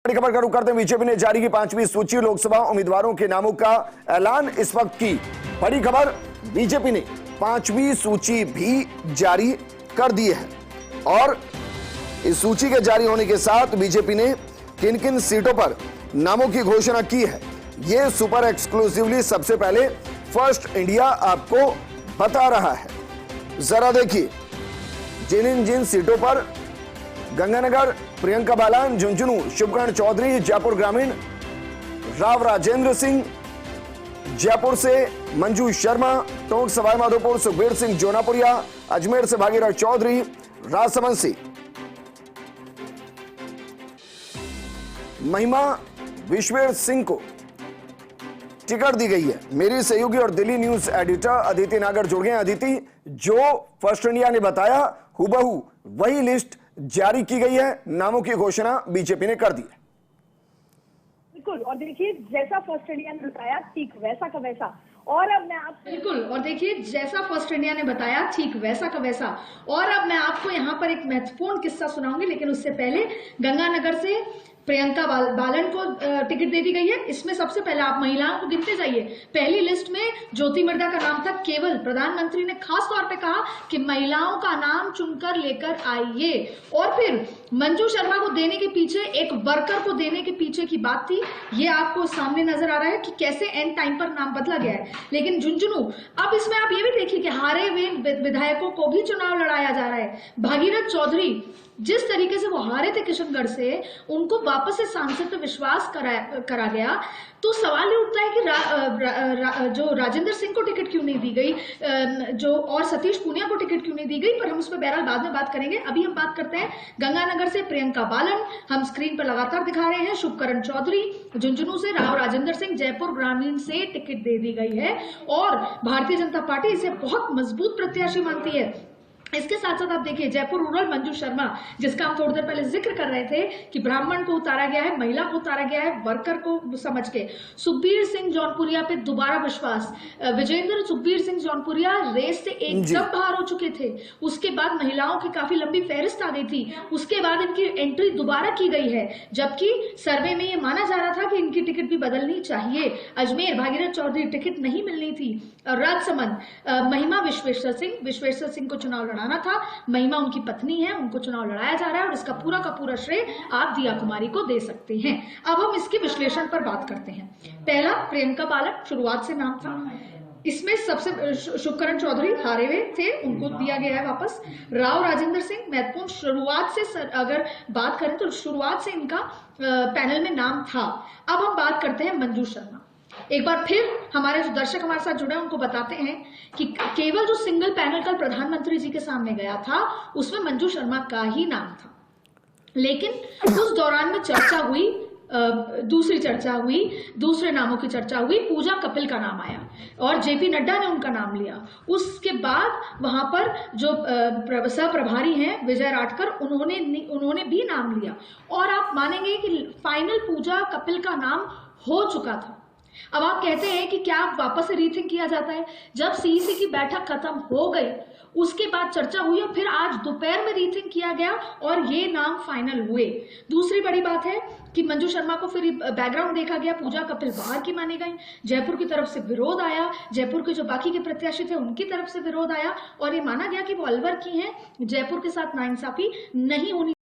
बड़ी खबर का रुख करते हैं। बीजेपी ने जारी की 5वीं सूची, लोकसभा उम्मीदवारों के नामों का ऐलान इस वक्त की बड़ी खबर। बीजेपी ने 5वीं सूची भी जारी कर दी है और इस सूची के जारी होने के साथ बीजेपी ने किन किन सीटों पर नामों की घोषणा की है, यह सुपर एक्सक्लूसिवली सबसे पहले फर्स्ट इंडिया आपको बता रहा है। जरा देखिए जिन सीटों पर गंगानगर प्रियंका बालन, झुंझुनू शुभकरण चौधरी, जयपुर ग्रामीण राव राजेंद्र सिंह, जयपुर से मंजू शर्मा, टोंक सवाईमाधोपुर सुखबीर सिंह जोनापुरिया, अजमेर से भागीरथ चौधरी, राजसमंद से महिमा विश्वेर सिंह को टिकट दी गई है। मेरी सहयोगी और दिल्ली न्यूज एडिटर अदिति नागर जुड़ गए। अदिति, जो फर्स्ट इंडिया ने बताया हुबहू वही लिस्ट जारी की गई है, नामों की घोषणा बीजेपी ने कर दी है। बिल्कुल, और देखिए जैसा फर्स्ट इंडिया ने बताया ठीक वैसा का वैसा। और अब मैं आपको बिल्कुल, और देखिए जैसा फर्स्ट इंडिया ने बताया ठीक वैसा का वैसा। और अब मैं आपको यहाँ पर एक महत्वपूर्ण किस्सा सुनाऊंगी, लेकिन उससे पहले गंगानगर से प्रियंका बालन को टिकट दे दी गई है। इसमें सबसे पहले आप महिलाओं को गिनते जाइए। पहली लिस्ट में ज्योति मिर्धा का नाम था। केवल प्रधानमंत्री ने खास तौर पे कहा कि महिलाओं का नाम चुनकर लेकर आइए। और फिर मंजू शर्मा को देने के पीछे, एक वर्कर को देने के पीछे की बात थी। ये आपको सामने नजर आ रहा है कि कैसे एंड टाइम पर नाम बदला गया है। लेकिन झुंझुनू, अब इसमें आप ये भी देखिए कि हारे हुए विधायकों को भी चुनाव लड़ाया जा रहा है। भागीरथ चौधरी, जिस तरीके से वो हारे थे किशनगढ़ से, उनको वापस से सांसद पे विश्वास करा गया। तो सवाल ये उठता है कि जो राजेंद्र सिंह को टिकट क्यों नहीं दी गई, जो और सतीश पूनिया को टिकट क्यों नहीं दी गई, पर हम उस पर बहरहाल बाद में बात करेंगे। अभी हम बात करते हैं गंगानगर से प्रियंका बालन, हम स्क्रीन पर लगातार दिखा रहे हैं। शुभकरण चौधरी, झुंझुनू से राव राजेंद्र सिंह, जयपुर ग्रामीण से टिकट दे दी गई है और भारतीय जनता पार्टी इसे बहुत मजबूत प्रत्याशी मानती है। इसके साथ साथ आप देखिए जयपुर रूरल मंजू शर्मा, जिसका हम थोड़ी देर पहले जिक्र कर रहे थे कि ब्राह्मण को उतारा गया है, महिला को उतारा गया है, वर्कर को समझ के। सुखबीर सिंह जौनपुरिया पे दोबारा विश्वास। विजेंद्र सुखबीर सिंह जौनपुरिया रेस से एकदम बाहर हो चुके थे। उसके बाद महिलाओं की काफी लंबी फहरिस्त आ गई थी। उसके बाद इनकी एंट्री दोबारा की गई है, जबकि सर्वे में यह माना जा रहा था कि इनकी टिकट भी बदलनी चाहिए। अजमेर भागीरथ चौधरी टिकट नहीं मिलनी थी। राजसमंद महिमा विश्वेश्वर सिंह को चुनाव आना था। महिमा उनकी पत्नी है, उनको चुनाव लड़ाया जा रहा है और इसका पूरा का पूरा श्रेय आप दिया कुमारी को दे सकते हैं। अब हम इसके विश्लेषण पर बात करते हैं। पहला, प्रियंका बालन, शुरुआत से नाम था। इसमें सबसे शुभकरण चौधरी हारे हुए थे, उनको दिया गया है वापस। राव राजेंद्र सिंह महत्वपूर्ण, शुरुआत से अगर बात करें तो शुरुआत से इनका पैनल में नाम था। अब हम बात करते हैं मंजू शर्मा। एक बार फिर हमारे जो दर्शक हमारे साथ जुड़े हैं उनको बताते हैं कि केवल जो सिंगल पैनल कल प्रधानमंत्री जी के सामने गया था उसमें मंजू शर्मा का ही नाम था। लेकिन उस दौरान में चर्चा हुई, दूसरे नामों की चर्चा हुई। पूजा कपिल का नाम आया और जेपी नड्डा ने उनका नाम लिया। उसके बाद वहां पर जो सह प्रभारी हैं विजय राठकर, उन्होंने भी नाम लिया और आप मानेंगे कि फाइनल पूजा कपिल का नाम हो चुका था। अब आप कहते हैं कि क्या वापस से रीथिंक किया जाता है? जब सीईसी की बैठक खत्म हो गई उसके बाद चर्चा हुई और फिर आज दोपहर में रीथिंक किया गया और ये नाम फाइनल हुए। दूसरी बड़ी बात है कि मंजू शर्मा को फिर बैकग्राउंड देखा गया, पूजा कपिल बाहर की मानी गई। जयपुर की तरफ से विरोध आया, जयपुर के जो बाकी के प्रत्याशी थे उनकी तरफ से विरोध आया और ये माना गया कि वो अलवर की हैं, जयपुर के साथ नाइंसाफी नहीं होनी